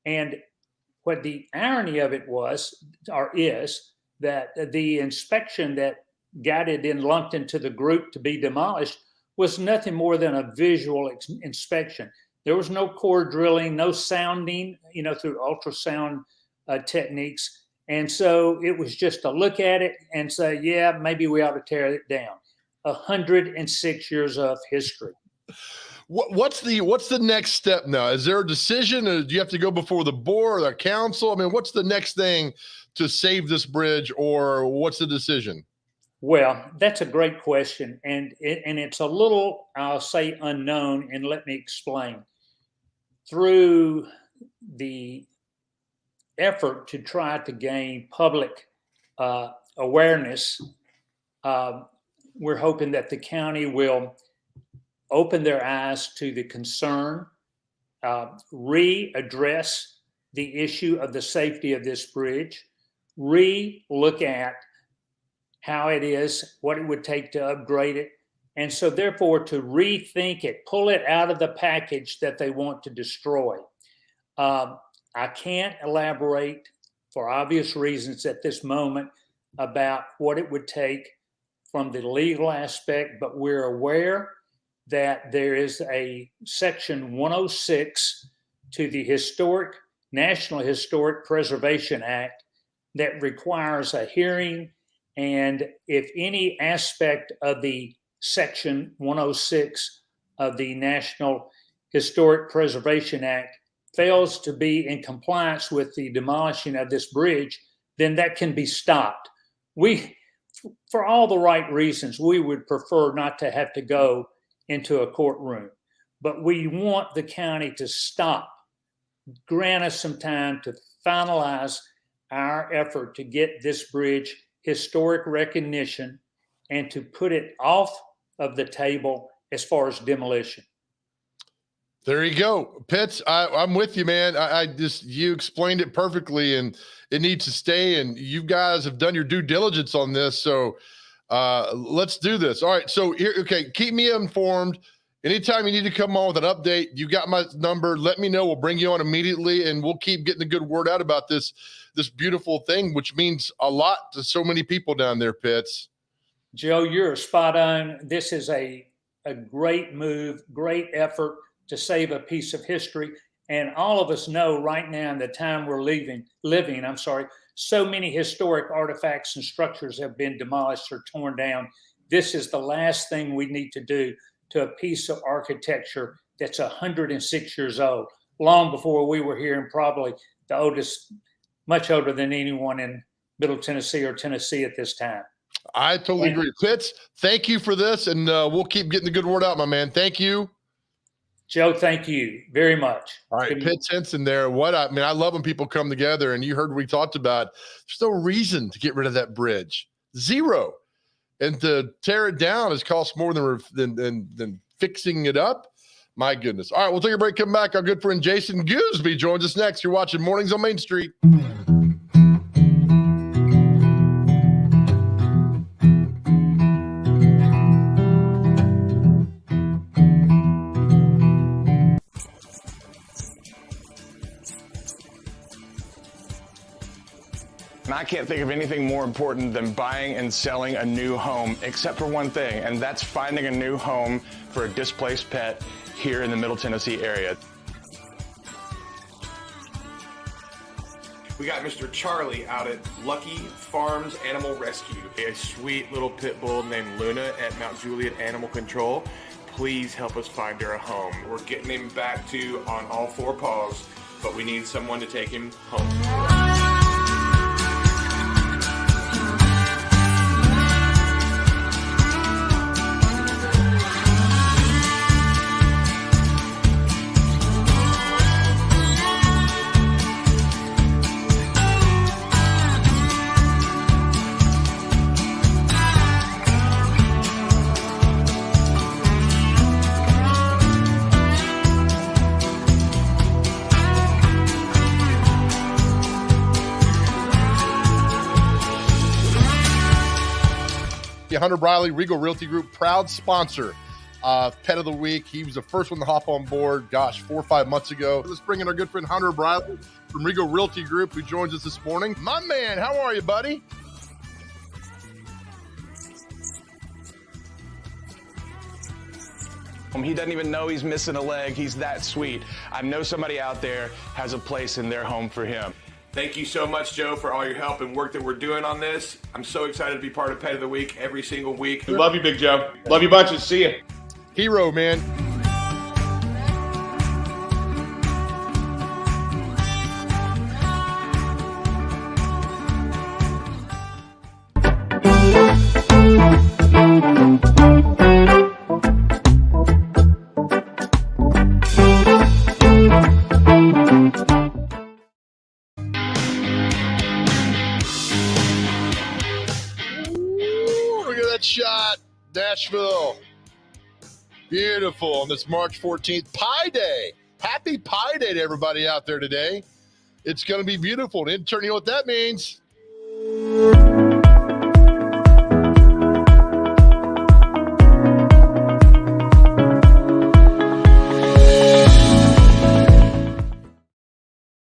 And what the irony of it is that the inspection that got it lumped into the group to be demolished was nothing more than a visual inspection. There was no core drilling, no sounding, through ultrasound techniques. And so it was just to look at it and say, yeah, maybe we ought to tear it down. 106 years of history. What's the next step now? Is there a decision? Or do you have to go before the board or the council? I mean, what's the next thing to save this bridge, or what's the decision? Well, that's a great question. And it's a little, I'll say, unknown, and let me explain. Through the effort to try to gain public awareness, we're hoping that the county will open their eyes to the concern, readdress the issue of the safety of this bridge, look at how it is, what it would take to upgrade it. And so therefore to rethink it, pull it out of the package that they want to destroy. I can't elaborate for obvious reasons at this moment about what it would take from the legal aspect, but we're aware that there is a section 106 to the National Historic Preservation Act that requires a hearing. And if any aspect of the section 106 of the National Historic Preservation Act fails to be in compliance with the demolishing of this bridge, then that can be stopped. For all the right reasons, we would prefer not to have to go into a courtroom, but we want the county to stop, grant us some time to finalize our effort to get this bridge historic recognition and to put it off of the table as far as demolition. There you go. Pitts, I'm with you, man. You explained it perfectly, and it needs to stay, and you guys have done your due diligence on this. So let's do this. All right. So here, okay, keep me informed. Anytime you need to come on with an update, you got my number. Let me know. We'll bring you on immediately, and we'll keep getting the good word out about this beautiful thing, which means a lot to so many people down there, Pitts. Joe, you're spot on. This is a great move, great effort to save a piece of history. And all of us know right now in the time we're living, so many historic artifacts and structures have been demolished or torn down. This is the last thing we need to do to a piece of architecture that's 106 years old, long before we were here, and probably the oldest, much older than anyone in Middle Tennessee or Tennessee at this time. I totally agree. Pitts, thank you for this, and we'll keep getting the good word out, my man. Thank you. Joe, thank you very much. All right, Pitts Hinson there. I love when people come together, and you heard what we talked about. There's no reason to get rid of that bridge. Zero. And to tear it down has cost more than fixing it up. My goodness. All right, we'll take a break. Come back. Our good friend Jason Gooooooseby joins us next. You're watching Mornings on Main Street. I can't think of anything more important than buying and selling a new home, except for one thing, and that's finding a new home for a displaced pet here in the Middle Tennessee area. We got Mr. Charlie out at Lucky Farms Animal Rescue, a sweet little pit bull named Luna at Mount Juliet Animal Control. please help us find her a home. We're getting him back to on all four paws, but we need someone to take him home. Hunter Briley, Regal Realty Group, proud sponsor of Pet of the Week. He was the first one to hop on board, 4 or 5 months ago. Let's bring in our good friend Hunter Briley from Regal Realty Group, who joins us this morning. My man, how are you, buddy? He doesn't even know he's missing a leg. He's that sweet. I know somebody out there has a place in their home for him. Thank you so much, Joe, for all your help and work that we're doing on this. I'm so excited to be part of Pet of the Week every single week. We love you, Big Joe. Love you bunches. See you. Hero, man. Shot, Nashville. Beautiful on this March 14th, Pi Day. Happy Pi Day to everybody out there today. It's going to be beautiful. Intern, you know what that means?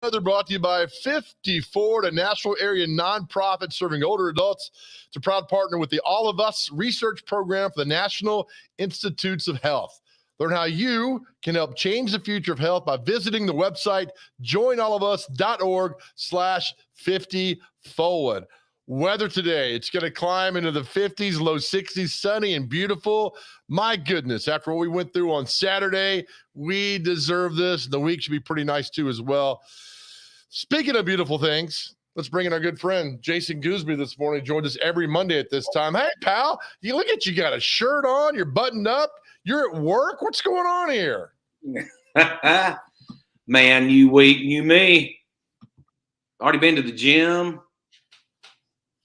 They're brought to you by 54, a Nashville area nonprofit serving older adults. It's a proud partner with the All of Us research program for the National Institutes of Health. Learn how you can help change the future of health by visiting the website joinallofus.org/50forward. Weather today, it's going to climb into the 50s, low 60s, sunny and beautiful. My goodness, after what we went through on Saturday, we deserve this. The week should be pretty nice too as well. Speaking of beautiful things, let's bring in our good friend Jason Gooooooseby this morning. Joins us every Monday at this time. Hey, pal, you look at you got a shirt on, you're buttoned up, you're at work. What's going on here? Man, you weak, you me. Already been to the gym.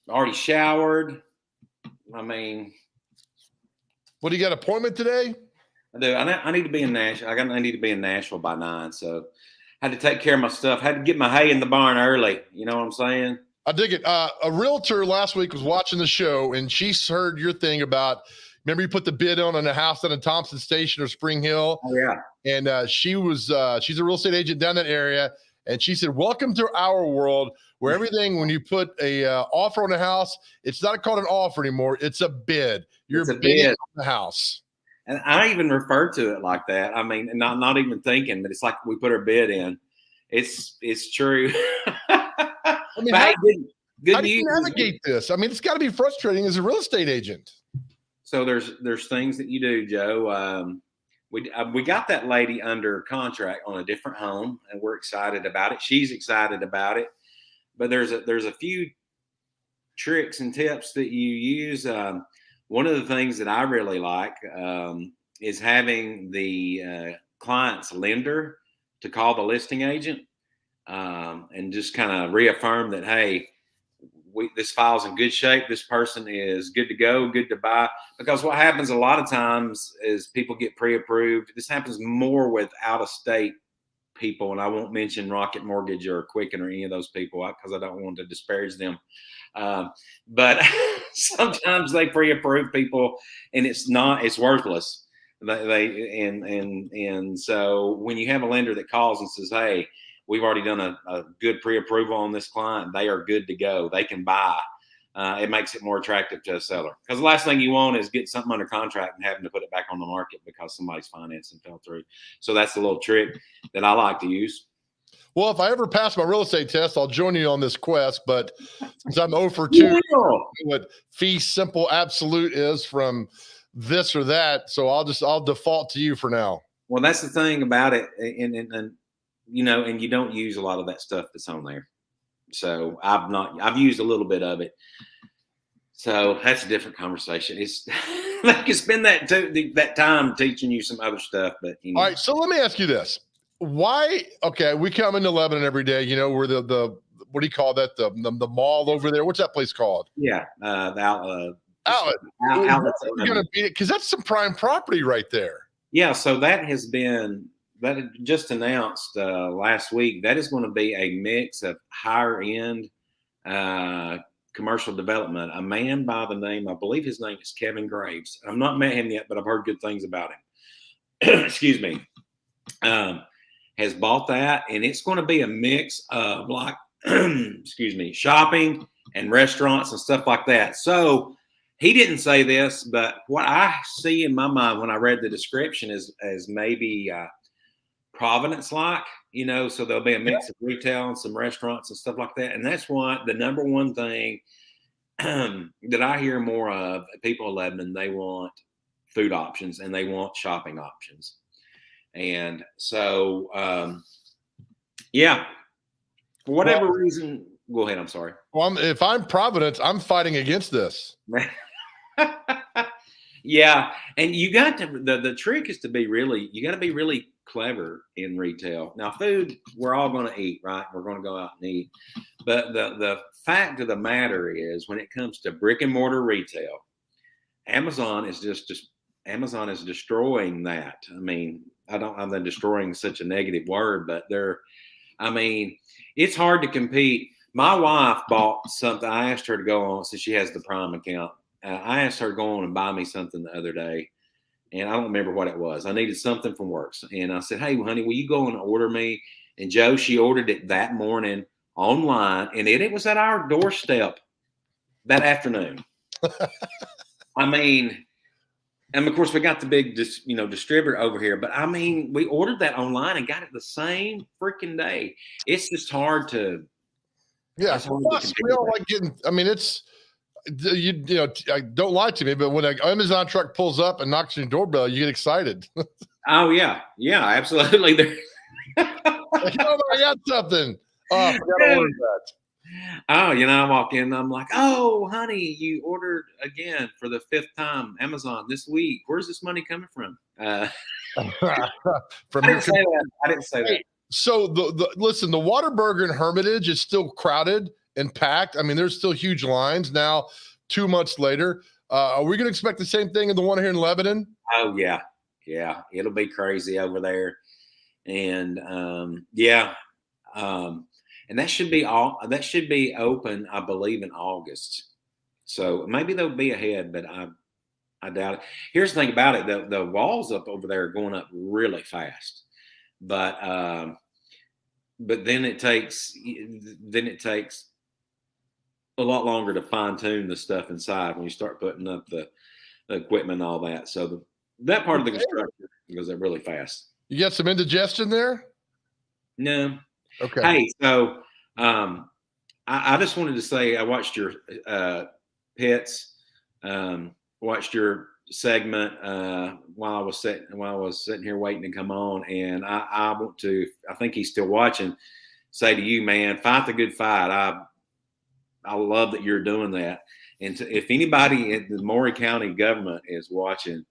Already showered. I mean, what do you got? Appointment today? I do. I need to be in Nashville. I need to be in Nashville by 9. So had to take care of my stuff. Had to get my hay in the barn early. You know what I'm saying? I dig it. A realtor last week was watching the show, and she heard your thing about. Remember, you put the bid on a house down in Thompson Station or Spring Hill. Oh yeah. And she's a real estate agent down that area, and she said, "Welcome to our world, where everything when you put a offer on a house, it's not called an offer anymore. It's a bid. You're bidding on the house." And I even refer to it like that. I mean, not even thinking, but it's like we put our bid in. It's true. I mean, how do you navigate this? I mean, it's got to be frustrating as a real estate agent. So there's things that you do, Joe. We got that lady under contract on a different home, and we're excited about it. She's excited about it, but there's a few tricks and tips that you use. One of the things that I really like is having the client's lender to call the listing agent and just kind of reaffirm that, hey, this file's in good shape. This person is good to go, good to buy. Because what happens a lot of times is people get pre-approved. This happens more with out-of-state people, and I won't mention Rocket Mortgage or Quicken or any of those people because I don't want to disparage them. But sometimes they pre-approve people, and it's worthless. And so when you have a lender that calls and says, "Hey, we've already done a good pre-approval on this client. They are good to go. They can buy." It makes it more attractive to a seller. Because the last thing you want is get something under contract and having to put it back on the market because somebody's financing fell through. So that's a little trick that I like to use. Well, if I ever pass my real estate test, I'll join you on this quest. But since I'm 0 for 2, what fee simple absolute is from this or that. So I'll default to you for now. Well, that's the thing about it. And you know, and you don't use a lot of that stuff that's on there. So I've used a little bit of it. So that's a different conversation. It's I can spend that time teaching you some other stuff. But all right, so let me ask you this: why? Okay, we come into Lebanon every day. You know, we're the what do you call that? The mall over there. What's that place called? Yeah, the outlet. You're gonna beat it because that's some prime property right there. Yeah, so that had just announced last week. That is going to be a mix of higher end commercial development. A man by the name, I believe his name is Kevin Graves. I've not met him yet, but I've heard good things about him. Excuse me. Has bought that, and it's going to be a mix of like, excuse me, shopping and restaurants and stuff like that. So he didn't say this, but what I see in my mind when I read the description is as maybe Providence-like, you know, so there'll be a mix of retail and some restaurants and stuff like that. And that's what the number one thing that I hear more of people in Lebanon, they want food options and they want shopping options. And so, yeah, for whatever reason, go ahead. I'm sorry. Well, if I'm Providence, I'm fighting against this. Yeah. And you got to, the trick is to be you got to be really clever in retail. Now, food, we're all going to eat, right? We're going to go out and eat. But the fact of the matter is when it comes to brick and mortar retail, Amazon is Amazon is destroying that. I mean, I'm not destroying such a negative word, but it's hard to compete. My wife bought something. I asked her to go on, since she has the Prime account. I asked her to go on and buy me something the other day, and I don't remember what it was. I needed something from work, and I said, "Hey, honey, will you go and order me?" And Joe, she ordered it that morning online, and it was at our doorstep that afternoon. And of course, we got the big, distributor over here. But we ordered that online and got it the same freaking day. It's just hard to. Yeah, plus we all like getting. It's don't lie to me, but when an Amazon truck pulls up and knocks on your doorbell, you get excited. Oh yeah, absolutely. I got something. Oh, I forgot to order that. Oh, I walk in and I'm like, "Oh, honey, you ordered again for the 5th time Amazon this week. Where's this money coming from?" From I didn't say that. So listen, the Whataburger in Hermitage is still crowded and packed. There's still huge lines now. 2 months later, are we going to expect the same thing in the one here in Lebanon? Oh yeah, it'll be crazy over there, and and that should be open, I believe, in August. So maybe they'll be ahead, but I doubt it. Here's the thing about it: the walls up over there are going up really fast, but then it takes a lot longer to fine tune the stuff inside when you start putting up the equipment and all that. So that part of the construction goes up really fast. You got some indigestion there? No. Okay. Hey, so I just wanted to say I watched your pets, watched your segment while I was sitting here waiting to come on, and I want to. I think he's still watching. Say to you, man, fight the good fight. I love that you're doing that. And if anybody in the Maury County government is watching,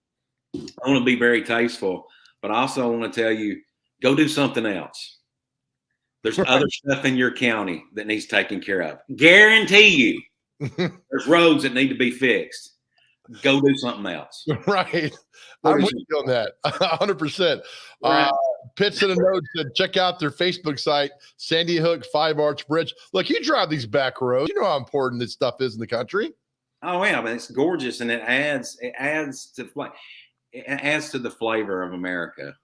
I want to be very tasteful, but I also want to tell you, go do something else. There's other stuff in your county that needs taken care of. Guarantee you, there's roads that need to be fixed. Go do something else. Right. I'm with you on that. 100%. Right. Pitts in a note said, check out their Facebook site, Sandy Hook 5 Arch Bridge. Look, you drive these back roads. You know how important this stuff is in the country. Oh yeah, it's gorgeous, and it adds to the flavor of America.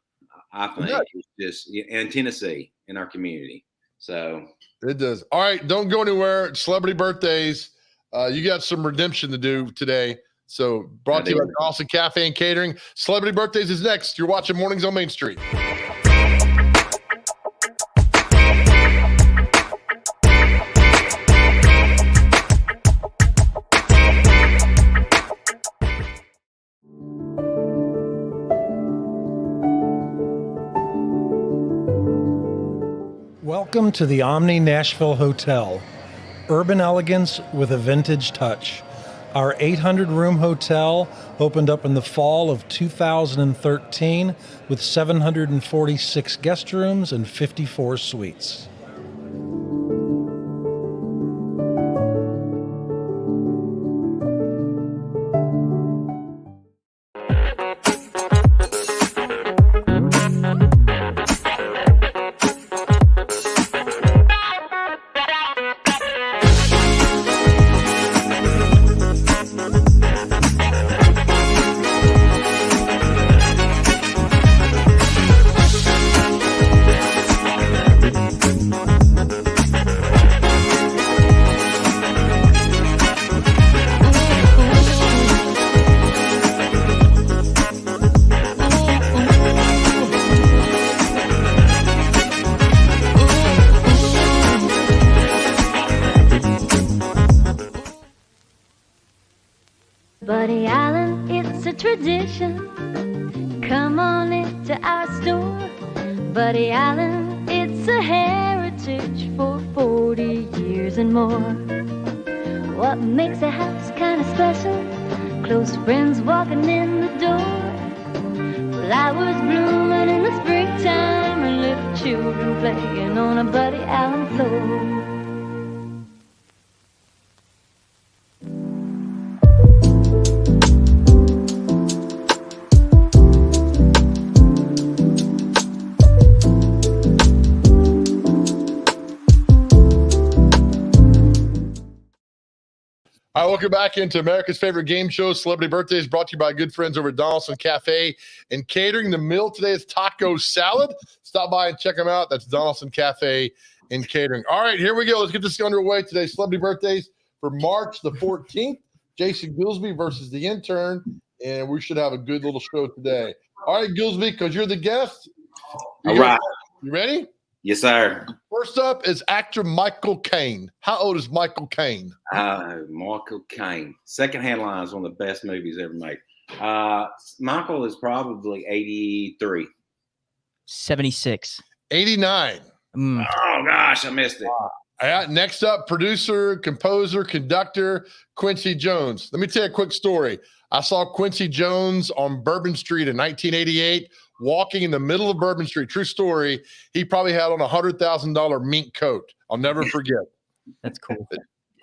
I think it's just, and Tennessee in our community. So it does. All right, don't go anywhere. Celebrity birthdays. You got some redemption to do today. So brought to you by Donelson Cafe and Catering. Celebrity birthdays is next. You're watching Mornings on Main Street. Welcome to the Omni Nashville Hotel. Urban elegance with a vintage touch. Our 800-room hotel opened up in the fall of 2013 with 746 guest rooms and 54 suites. Buddy Allen, it's a tradition. Come on into our store. Buddy Allen, it's a heritage for 40 years and more. What makes a house kind of special? Close friends walking in the door. Flowers blooming in the springtime and little children playing on a Buddy Allen floor. All right, welcome back into America's favorite game show, Celebrity Birthdays, brought to you by good friends over at Donelson Cafe and Catering. The meal today is taco salad. Stop by and check them out. That's Donelson Cafe and Catering. All right, here we go. Let's get this underway today. Celebrity Birthdays for March the 14th. Jason Gooooooseby versus The Intern, and we should have a good little show today. All right, Goolsby, because you're the guest. All right. You ready? Yes, sir. First up is actor Michael Caine. How old is Michael Caine? Michael Caine. Secondhand Line is one of the best movies ever made. Michael is probably 83. 76. 89. Oh, gosh, I missed it. All right, next up, producer, composer, conductor, Quincy Jones. Let me tell you a quick story. I saw Quincy Jones on Bourbon Street in 1988, walking in the middle of Bourbon Street. True story. He probably had on a $100,000 mink coat. I'll never forget. That's cool.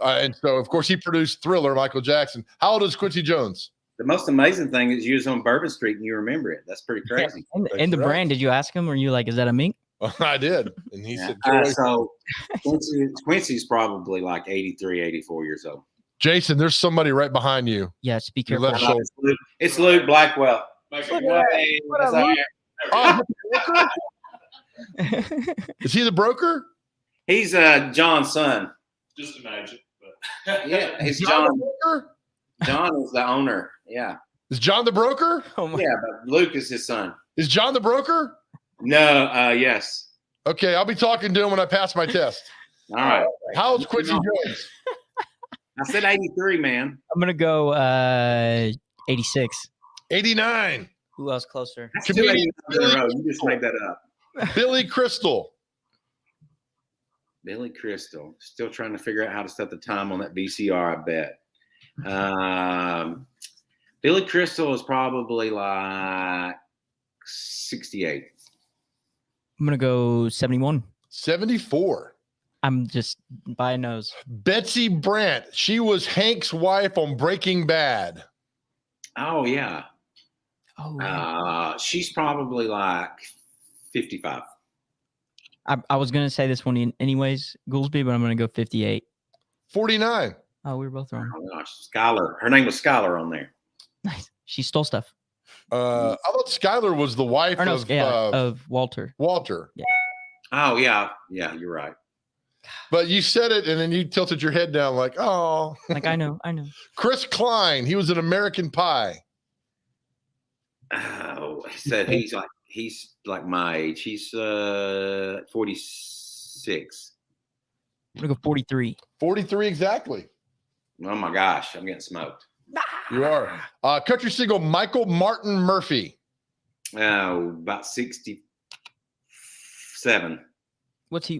And so, of course, he produced Thriller, Michael Jackson. How old is Quincy Jones? The most amazing thing is you was on Bourbon Street and you remember it. That's pretty crazy. And the brand, did you ask him? Were you like, is that a mink? I did. And he said, so Quincy's probably like 83, 84 years old. Jason, there's somebody right behind you. Yeah, speak careful. It's Luke Blackwell. Is he the broker? He's John's son. Just imagine. Yeah, he's John. John. The broker? John is the owner. Yeah. Is John the broker? Yeah, but Luke is his son. Is John the broker? No, yes. Okay, I'll be talking to him when I pass my test. All right. How old's Quincy Jones? I said 83, man. I'm going to go 86. 89. Who else closer? That's 2 89 in a row. You just made that up. Billy Crystal. Billy Crystal. Still trying to figure out how to set the time on that VCR, I bet. Billy Crystal is probably like 68. I'm going to go 71. 74. I'm just by a nose. Betsy Brandt. She was Hank's wife on Breaking Bad. Oh, yeah. Oh, she's probably like 55. I was going to say this one anyways, Goolsby, but I'm going to go 58. 49. Oh, we were both wrong. Oh, gosh. Skylar. Her name was Skylar on there. Nice. She stole stuff. I thought Skylar was the wife of Walter. Walter. Yeah. Oh, yeah. Yeah, you're right. But you said it, and then you tilted your head down like, oh. Like, I know. Chris Klein. He was in American Pie. Oh, he said he's like my age. He's 46. I'm going to go 43. 43 exactly. Oh, my gosh. I'm getting smoked. You are. Country single Michael Martin Murphy. About 67.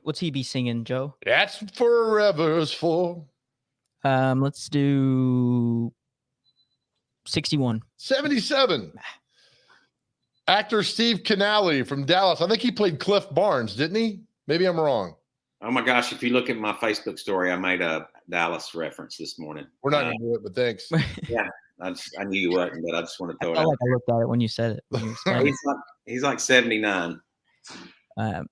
What's he be singing, Joe? That's forever's full. Let's do 61. 77. Actor Steve Canale from Dallas. I think he played Cliff Barnes, didn't he? Maybe I'm wrong. Oh my gosh! If you look at my Facebook story, I made a Dallas reference this morning. We're not going to do it, but thanks. Yeah, I knew you wouldn't, but I just want to throw it I out. like I looked at it when you said it. When you explained He's like 79.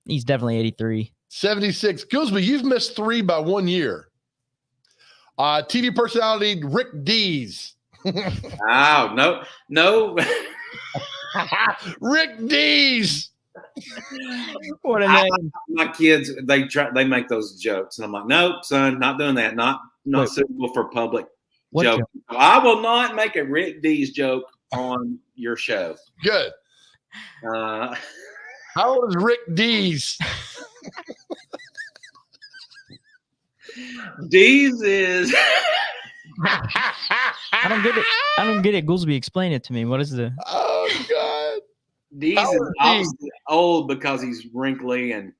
He's definitely 83. 76. Gooseby, you've missed 3 by 1 year. TV personality Rick Dees. Oh, no. Rick Dees. What a name. My kids, they make those jokes, and I'm like, nope, son, not doing that. Not suitable for public joke. I will not make a Rick Dees joke on your show. Good. How old is Rick Dees? Dees is. I don't get it. I don't get it. Goolsby, explain it to me. What is the? Oh God. Dees is obviously old because he's wrinkly and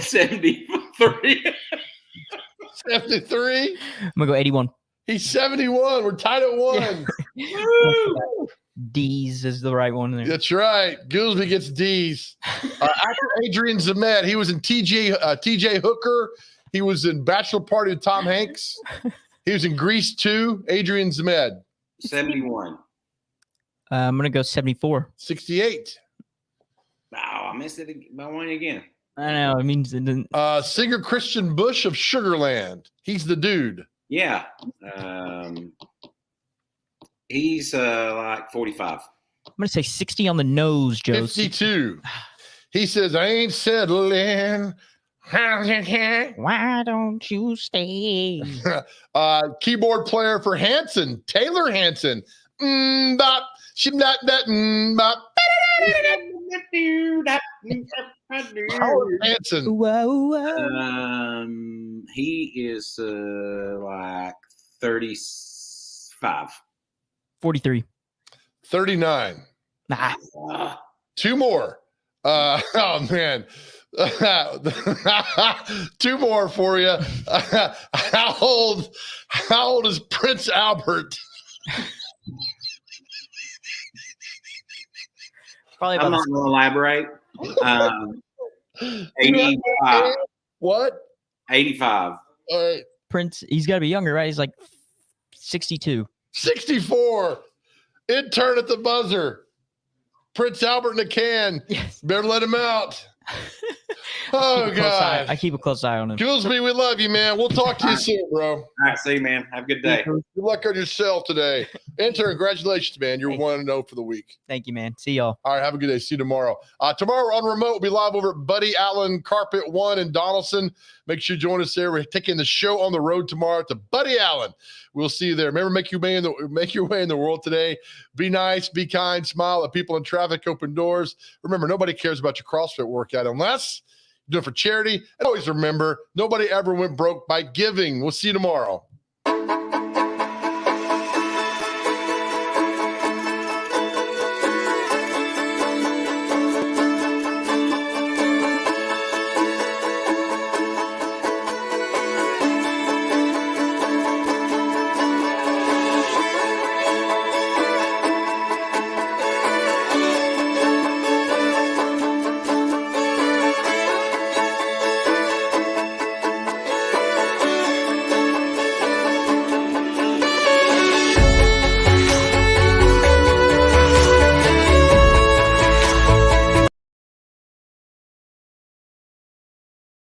73. 73. I'm gonna go 81. He's 71. We're tied at 1. Woo! D's is the right one there. That's right. Goolsby gets D's. Actor Adrian Zemed. He was in TJ Hooker. He was in Bachelor Party with Tom Hanks. He was in Grease 2. Adrian Zemed. 71. I'm gonna go 74. 68. Oh, I missed it by 1 again. I know. It means it didn't. Singer Christian Bush of Sugarland. He's the dude. Yeah. He's like 45. I'm gonna say 60 on the nose, Joe. 52. He says, I ain't settling. Why don't you stay? Keyboard player for Hanson, Taylor Hanson. Bop. Bop. Howard Hanson. He is like 35. 43. 39. Nah. 2 more. Oh man. 2 more for you. How old is Prince Albert? Probably I'm not going to elaborate. 85. What? 85. All right. Prince, he's got to be younger, right? He's like 62. 64. Intern at the buzzer. Prince Albert in a can. Yes. Better let him out. Oh, God. I keep a close eye on him. Goolsby, we love you, man. We'll talk to you soon, bro. All right, see you, man. Have a good day. Good luck on your sale today. Intern, congratulations, man. You're 1-0 for the week. Thank you, man. See y'all. All right, have a good day. See you tomorrow. Tomorrow on remote, we'll be live over at Buddy Allen Carpet 1 in Donelson. Make sure you join us there. We're taking the show on the road tomorrow to Buddy Allen. We'll see you there. Remember, make your way in the world today. Be nice, be kind, smile at people in traffic, open doors. Remember, nobody cares about your CrossFit workout unless you do it for charity. And always remember, nobody ever went broke by giving. We'll see you tomorrow.